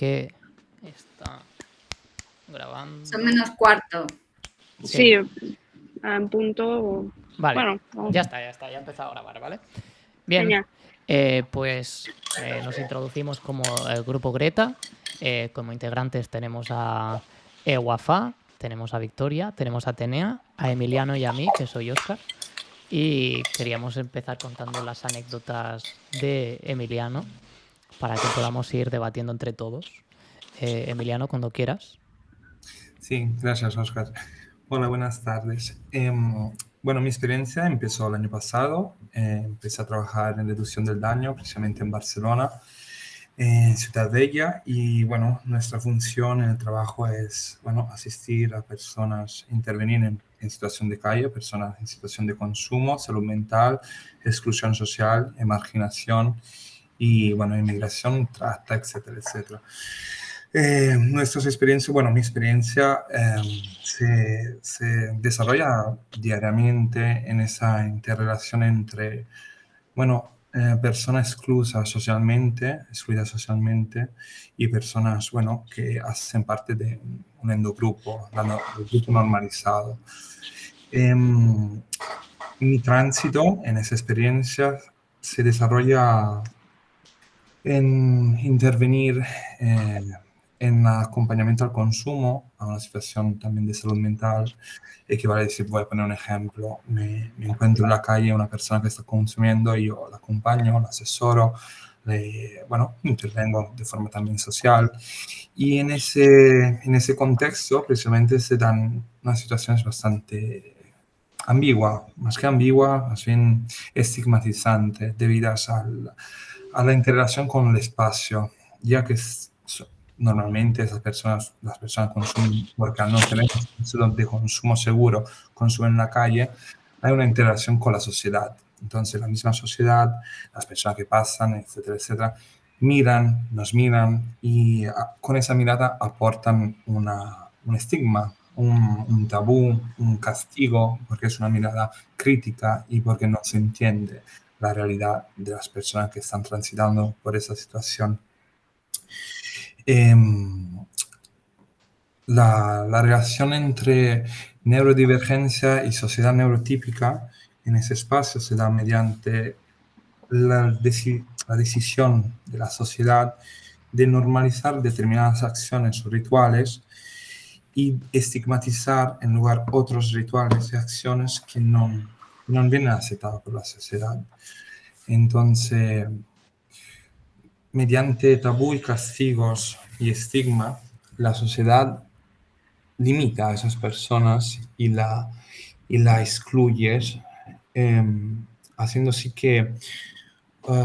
que está grabando. Son menos cuarto. Sí, en punto. Vale, Bueno, vamos. ya está, ya he empezado a grabar, ¿vale? Bien, Genial. pues nos introducimos como el grupo Greta. Como integrantes tenemos a Wafa, tenemos a Victoria, tenemos a Atenea, a Emiliano y a mí, que soy Óscar. Y queríamos empezar contando las anécdotas de Emiliano para que podamos ir debatiendo entre todos. Emiliano, cuando quieras. Sí, gracias, Oscar. Hola, buenas tardes. Bueno, mi experiencia empezó el año pasado. Empecé a trabajar en reducción del daño, precisamente en Barcelona, en Ciudad Bella. Y bueno, nuestra función en el trabajo es, bueno, asistir a personas, intervenir en situación de calle, personas en situación de consumo, salud mental, exclusión social, marginación y, bueno, inmigración, trata, etcétera, etcétera. Nuestras experiencias, bueno, mi experiencia se desarrolla diariamente en esa interrelación entre, bueno, personas excluidas socialmente y personas, bueno, que hacen parte de un endogrupo, el grupo normalizado. Mi tránsito en esa experiencia se desarrolla en intervenir en acompañamiento al consumo, a una situación también de salud mental, equivale a decir, voy a poner un ejemplo, me encuentro en la calle una persona que está consumiendo y yo la acompaño, la asesoro, bueno, intervengo de forma también social. Y en ese contexto precisamente se dan unas situaciones bastante ambigua, más que ambigua, más bien estigmatizante, debidas a la interrelación con el espacio, ya que normalmente las personas consumen, porque al no tener un espacio de consumo seguro, consumen en la calle, hay una interrelación con la sociedad. Entonces, la misma sociedad, las personas que pasan, etcétera, etcétera, nos miran y con esa mirada aportan un estigma, un tabú, un castigo, porque es una mirada crítica y porque no se entiende la realidad de las personas que están transitando por esa situación. La relación entre neurodivergencia y sociedad neurotípica en ese espacio se da mediante la decisión de la sociedad de normalizar determinadas acciones o rituales y estigmatizar en lugar otros rituales y acciones que no vienen aceptados por la sociedad. Entonces, mediante tabú y castigos y estigma, la sociedad limita a esas personas y la excluye, haciendo así que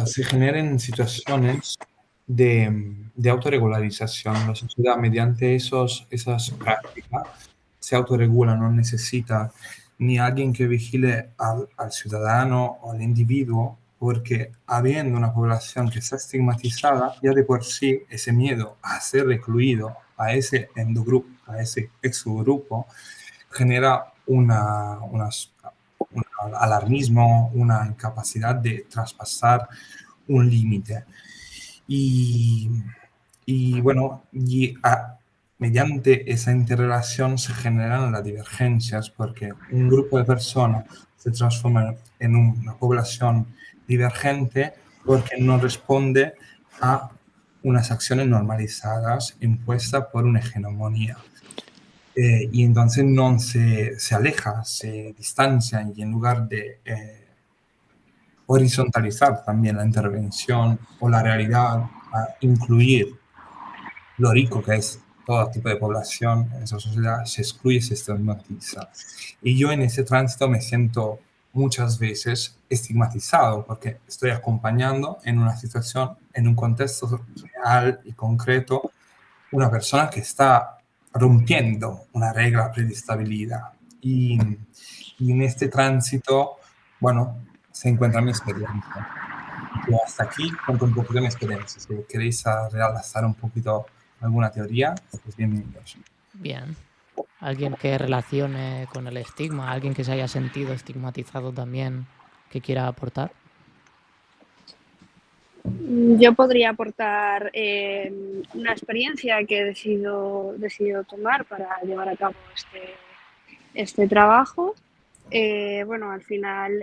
se generen situaciones de autorregularización. La sociedad, mediante esas prácticas, se autorregula, no necesita ni alguien que vigile al ciudadano o al individuo, porque habiendo una población que está estigmatizada, ya de por sí ese miedo a ser recluido a ese endogrupo, a ese exgrupo, genera un alarmismo, una incapacidad de traspasar un límite. Y bueno, mediante esa interrelación se generan las divergencias, porque un grupo de personas se transforma en una población divergente porque no responde a unas acciones normalizadas impuestas por una hegemonía. Y entonces no se aleja, se distancia, y en lugar de horizontalizar también la intervención o la realidad, a incluir lo rico que es todo tipo de población en esa sociedad, se excluye, se estigmatiza. Y yo en ese tránsito me siento muchas veces estigmatizado porque estoy acompañando en una situación, en un contexto real y concreto, una persona que está rompiendo una regla predestablecida. Y en este tránsito, bueno, se encuentra mi experiencia. Y hasta aquí cuento un poquito de mi experiencia. Si queréis realzar un poquito alguna teoría, pues bienvenidos. Bien. Alguien que relacione con el estigma, alguien que se haya sentido estigmatizado también, que quiera aportar. Yo podría aportar una experiencia que he decidido tomar para llevar a cabo este trabajo. Bueno, al final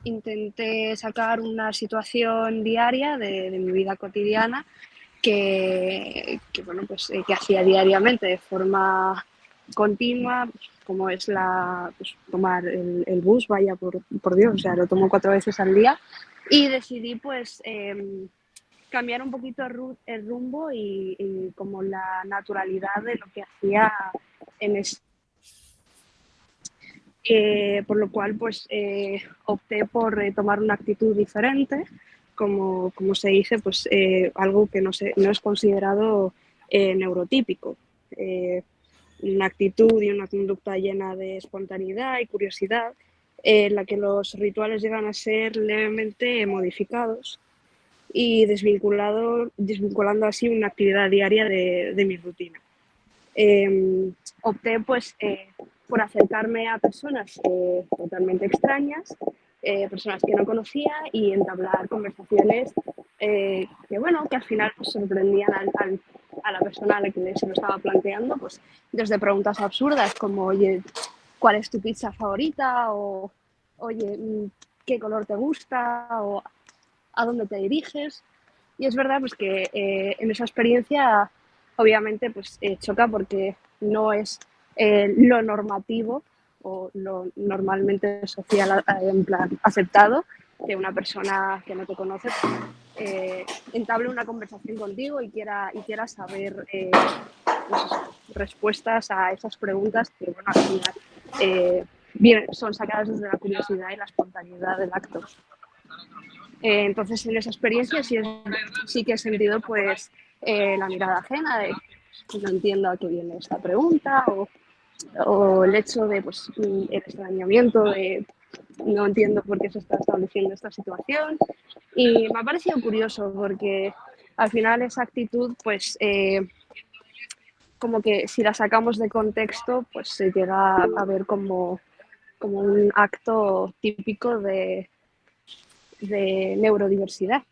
intenté sacar una situación diaria de mi vida cotidiana bueno, pues, que hacía diariamente de forma continua, como es pues, tomar el bus, vaya por Dios, o sea, lo tomo 4 veces al día y decidí pues cambiar un poquito el rumbo y como la naturalidad de lo que hacía en por lo cual pues opté por tomar una actitud diferente, como se dice, pues algo que no es considerado neurotípico. Eh, una actitud y una conducta llena de espontaneidad y curiosidad, en la que los rituales llegan a ser levemente modificados y desvinculando así una actividad diaria de mi rutina. Opté pues por acercarme a personas totalmente extrañas, personas que no conocía y entablar conversaciones que al final pues, sorprendían a la persona a la que se lo estaba planteando, pues desde preguntas absurdas como, oye, ¿cuál es tu pizza favorita? O, oye, ¿qué color te gusta? O, ¿a dónde te diriges? Y es verdad pues que en esa experiencia obviamente pues choca porque no es lo normativo o lo normalmente social en plan aceptado que una persona que no te conoce entable una conversación contigo y quiera saber pues respuestas a esas preguntas que bueno, al final son sacadas desde la curiosidad y la espontaneidad del acto. Entonces, en esa experiencia sí que he sentido pues la mirada ajena de no entiendo a qué viene esta pregunta o el hecho de pues, el extrañamiento de no entiendo por qué se está estableciendo esta situación. Y me ha parecido curioso porque al final esa actitud pues como que si la sacamos de contexto pues se llega a ver como un acto típico de neurodiversidad.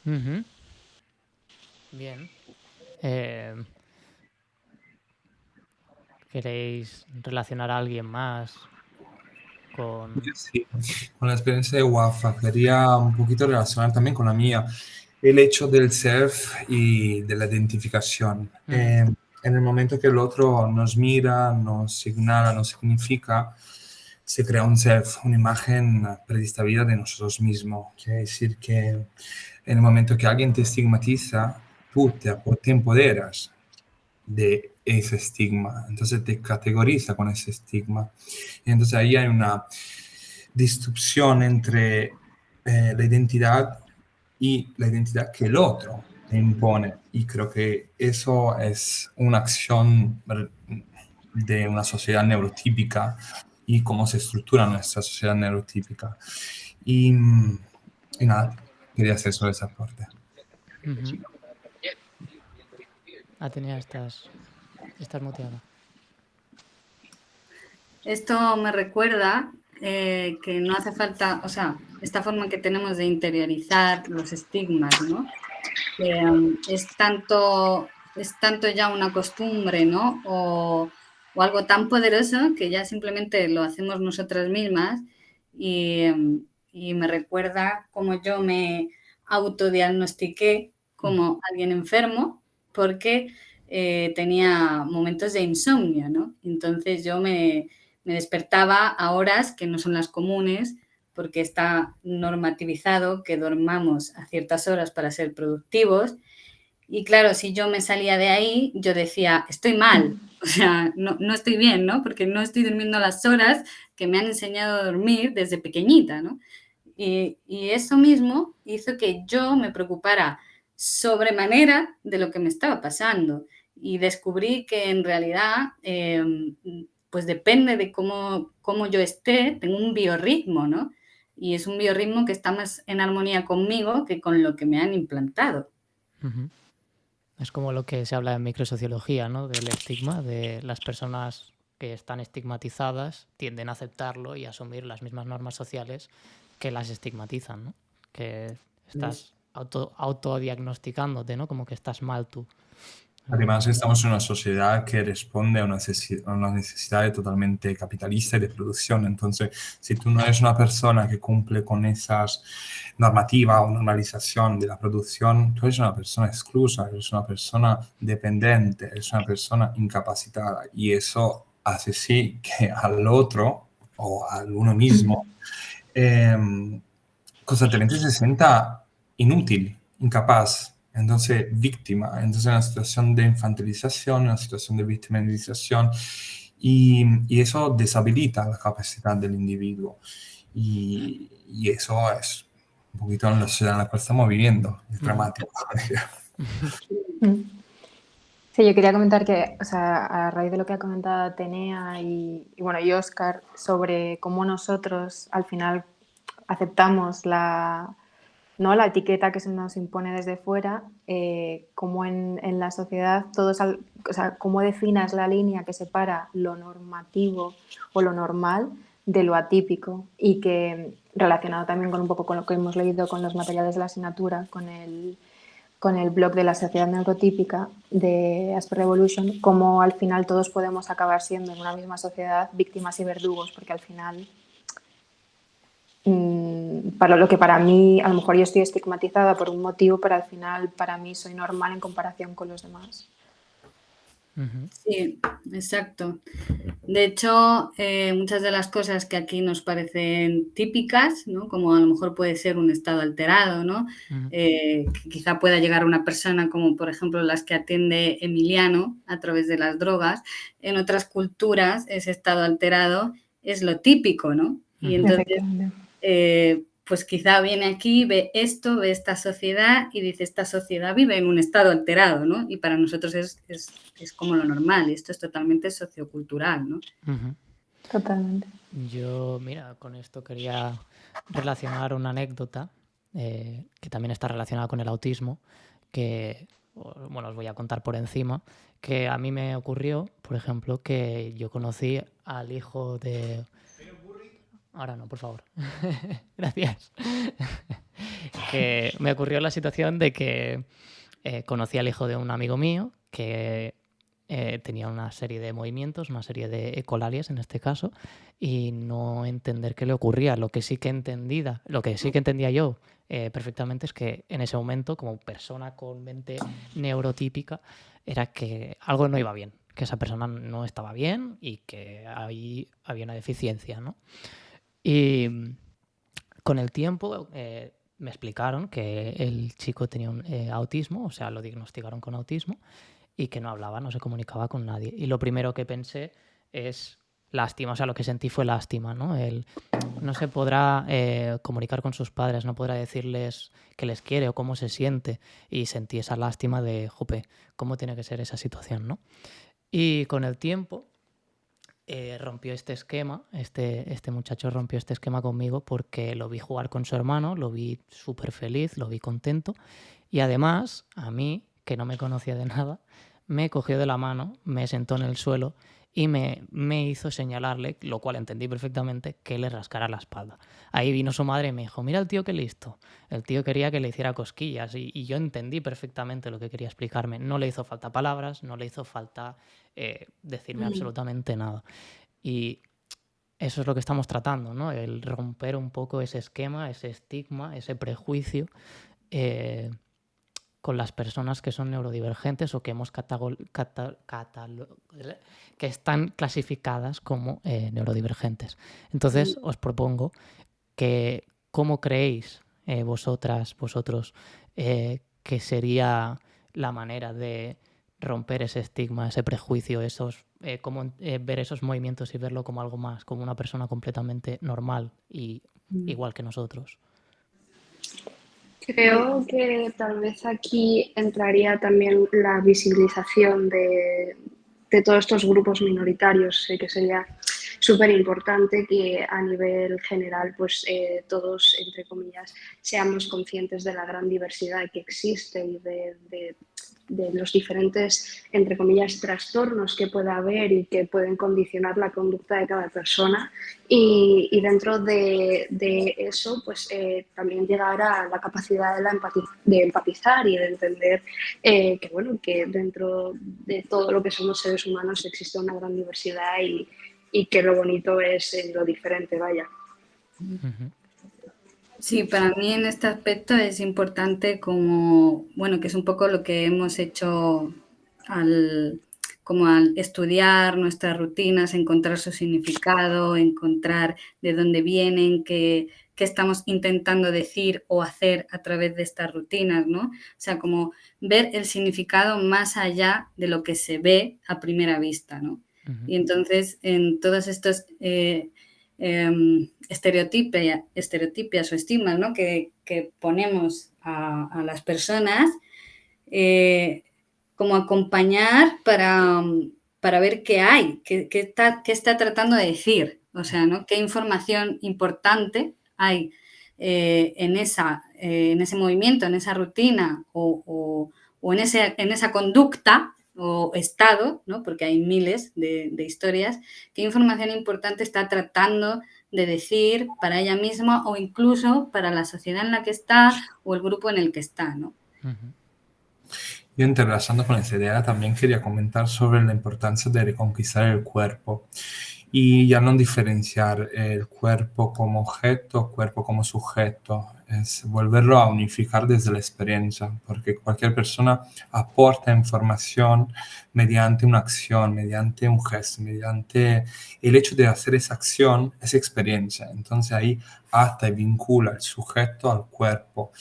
Ujú. Bien. Eh, ¿Queréis relacionar a alguien más con...? Sí, con la experiencia de Wafa, quería un poquito relacionar también con la mía, el hecho del self y de la identificación. En el momento que el otro nos mira, nos señala, nos significa, se crea un self, una imagen predistabida de nosotros mismos. Quiere decir que en el momento que alguien te estigmatiza, tú te empoderas de ese estigma, entonces te categoriza con ese estigma. Y entonces ahí hay una disrupción entre la identidad y la identidad que el otro te impone. Y creo que eso es una acción de una sociedad neurotípica y cómo se estructura nuestra sociedad neurotípica. Y, y nada, quería hacer solo esa parte. Ujú. Atenea, estás muteada. Esto me recuerda que no hace falta, o sea, esta forma que tenemos de interiorizar los estigmas, ¿no? Es tanto ya una costumbre, ¿no? O algo tan poderoso que ya simplemente lo hacemos nosotras mismas y me recuerda cómo yo me autodiagnostiqué como alguien enfermo porque tenía momentos de insomnio, ¿no? Entonces yo me despertaba a horas que no son las comunes porque está normativizado que dormamos a ciertas horas para ser productivos. Y claro, si yo me salía de ahí, yo decía, estoy mal, o sea, no estoy bien, ¿no? Porque no estoy durmiendo las horas que me han enseñado a dormir desde pequeñita, ¿no? Y eso mismo hizo que yo me preocupara sobremanera de lo que me estaba pasando. Y descubrí que en realidad, pues depende de cómo yo esté, tengo un biorritmo, ¿no? Y es un biorritmo que está más en armonía conmigo que con lo que me han implantado. Ujú. Es como lo que se habla en microsociología, ¿no? Del estigma, de las personas que están estigmatizadas tienden a aceptarlo y asumir las mismas normas sociales que las estigmatizan, ¿no? Que estás autodiagnosticándote, ¿no? Como que estás mal tú. Además, estamos en una sociedad que responde a una necesidad totalmente capitalista y de producción. Entonces, si tú no eres una persona que cumple con esas normativas o normalización de la producción, tú eres una persona exclusa, eres una persona dependiente, eres una persona incapacitada. Y eso hace sí que al otro o al uno mismo constantemente se sienta inútil, incapaz, entonces víctima, entonces una situación de infantilización, una situación de victimización y eso deshabilita la capacidad del individuo y eso es un poquito en la sociedad en la cual estamos viviendo, es dramático. Sí, yo quería comentar que, o sea, a raíz de lo que ha comentado Atenea y bueno, y Óscar, sobre cómo nosotros al final aceptamos ¿no? la etiqueta que se nos impone desde fuera, cómo en la sociedad todos, o sea, cómo definas la línea que separa lo normativo o lo normal de lo atípico y que relacionado también con un poco con lo que hemos leído con los materiales de la asignatura, con el blog de la sociedad neurotípica de Asper Revolution, cómo al final todos podemos acabar siendo en una misma sociedad víctimas y verdugos, porque al final, para lo que para mí, a lo mejor yo estoy estigmatizada por un motivo, pero al final para mí soy normal en comparación con los demás. Sí, exacto. De hecho, muchas de las cosas que aquí nos parecen típicas, ¿no? Como a lo mejor puede ser un estado alterado, ¿no? Que quizá pueda llegar a una persona como, por ejemplo, las que atiende Emiliano a través de las drogas. En otras culturas, ese estado alterado es lo típico, ¿no? Y entonces, pues quizá viene aquí, ve esto, ve esta sociedad y dice, esta sociedad vive en un estado alterado, ¿no? Y para nosotros es como lo normal, y esto es totalmente sociocultural, ¿no? Totalmente. Yo, mira, con esto quería relacionar una anécdota que también está relacionada con el autismo, que, bueno, os voy a contar por encima, que a mí me ocurrió, por ejemplo, que yo conocí al hijo de... Ahora no, por favor. Gracias. Que me ocurrió la situación de que conocí al hijo de un amigo mío que tenía una serie de movimientos, una serie de ecolalias en este caso, y no entender qué le ocurría. Lo que sí que entendía yo perfectamente es que en ese momento, como persona con mente neurotípica, era que algo no iba bien, que esa persona no estaba bien y que ahí había una deficiencia, ¿no? Y con el tiempo me explicaron que el chico tenía un autismo, o sea, lo diagnosticaron con autismo y que no hablaba, no se comunicaba con nadie. Y lo primero que pensé es lástima, o sea, lo que sentí fue lástima, ¿no? Él no se podrá comunicar con sus padres, no podrá decirles que les quiere o cómo se siente, y sentí esa lástima de, jope, ¿cómo tiene que ser esa situación, no? Y con el tiempo rompió este esquema, este muchacho rompió este esquema conmigo porque lo vi jugar con su hermano, lo vi súper feliz, lo vi contento, y además a mí, que no me conocía de nada, me cogió de la mano, me sentó en el suelo y me hizo señalarle, lo cual entendí perfectamente, que le rascara la espalda. Ahí vino su madre y me dijo, mira el tío qué listo. El tío quería que le hiciera cosquillas y yo entendí perfectamente lo que quería explicarme. No le hizo falta palabras, no le hizo falta decirme absolutamente nada. Y eso es lo que estamos tratando, ¿no? El romper un poco ese esquema, ese estigma, ese prejuicio con las personas que son neurodivergentes o que hemos que están clasificadas como neurodivergentes. Entonces, os propongo que cómo creéis vosotros que sería la manera de romper ese estigma, ese prejuicio, cómo ver esos movimientos y verlo como algo más, como una persona completamente normal y igual que nosotros. Creo que tal vez aquí entraría también la visibilización de todos estos grupos minoritarios. Sé que sería súper importante que a nivel general pues todos, entre comillas, seamos conscientes de la gran diversidad que existe y de los diferentes, entre comillas, trastornos que pueda haber y que pueden condicionar la conducta de cada persona. Y dentro de eso, pues también llegar a la capacidad de empatizar y de entender que, bueno, que dentro de todo lo que somos seres humanos existe una gran diversidad y que lo bonito es lo diferente, vaya. Sí, para mí en este aspecto es importante como, bueno, que es un poco lo que hemos hecho como al estudiar nuestras rutinas, encontrar su significado, encontrar de dónde vienen, qué estamos intentando decir o hacer a través de estas rutinas, ¿no? O sea, como ver el significado más allá de lo que se ve a primera vista, ¿no? Y entonces en todos estos estereotipias o estigmas, ¿no? que ponemos a las personas, como acompañar para ver qué hay, qué está tratando de decir, o sea, ¿no? Qué información importante hay en ese movimiento, en esa rutina o en esa conducta o estado, ¿no? Porque hay miles de historias, qué información importante está tratando de decir para ella misma o incluso para la sociedad en la que está o el grupo en el que está, ¿no? Yo, entrelazando con esa idea, también quería comentar sobre la importancia de reconquistar el cuerpo y ya no diferenciar el cuerpo como objeto, cuerpo como sujeto, es volverlo a unificar desde la experiencia, porque cualquier persona aporta información mediante una acción, mediante un gesto, mediante el hecho de hacer esa acción, esa experiencia. Entonces ahí ata y vincula el sujeto al cuerpo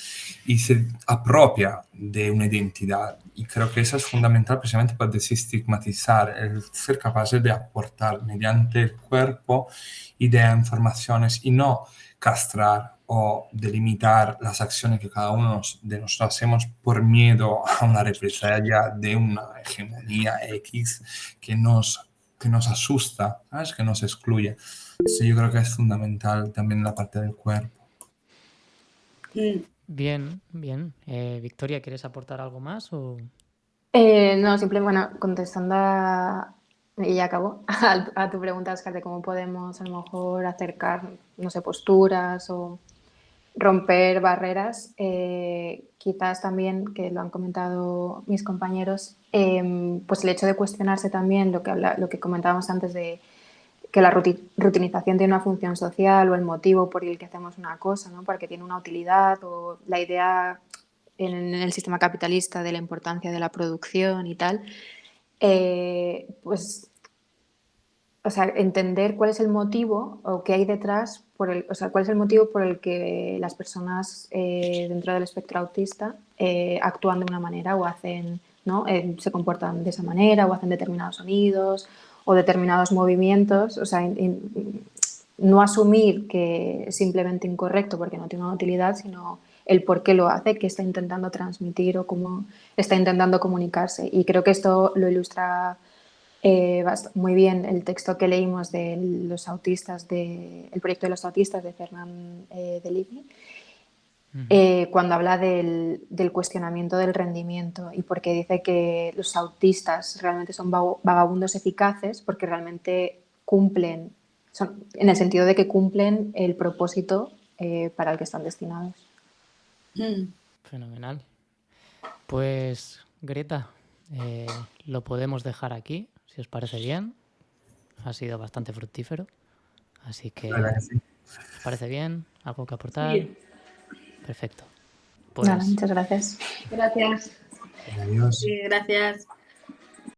y se apropia de una identidad. Y creo que eso es fundamental precisamente para desestigmatizar, el ser capaces de aportar mediante el cuerpo ideas, informaciones y no castrar o delimitar las acciones que cada uno de nosotros hacemos por miedo a una represalia de una hegemonía X que nos asusta, ¿sabes? Que nos excluye. Sí, yo creo que es fundamental también la parte del cuerpo. Bien, bien. Victoria, ¿quieres aportar algo más? O... No, simplemente, bueno, contestando y ya acabo, a tu pregunta, Oscar, de cómo podemos a lo mejor acercar, no sé, posturas o romper barreras, quizás también, que lo han comentado mis compañeros, pues el hecho de cuestionarse también lo que comentábamos antes de que la rutinización tiene una función social o el motivo por el que hacemos una cosa, ¿no? Porque tiene una utilidad o la idea en el sistema capitalista de la importancia de la producción y tal, pues, o sea, entender cuál es el motivo o qué hay detrás, o sea, cuál es el motivo por el que las personas dentro del espectro autista actúan de una manera o hacen, ¿no? Se comportan de esa manera o hacen determinados sonidos o determinados movimientos, o sea, no asumir que es simplemente incorrecto porque no tiene una utilidad, sino el por qué lo hace, qué está intentando transmitir o cómo está intentando comunicarse. Y creo que esto lo ilustra muy bien el texto que leímos de los autistas, el proyecto de los autistas de Fernand de Livy, cuando habla del cuestionamiento del rendimiento y porque dice que los autistas realmente son vagabundos eficaces porque realmente cumplen, en el sentido de que cumplen el propósito para el que están destinados. Fenomenal. Pues, Greta, lo podemos dejar aquí, si os parece bien. Ha sido bastante fructífero. Así que, Sí. ¿os parece bien? ¿Algo que aportar? Sí. Perfecto. Pues, Nada, muchas gracias. Gracias. Adiós. Sí, gracias.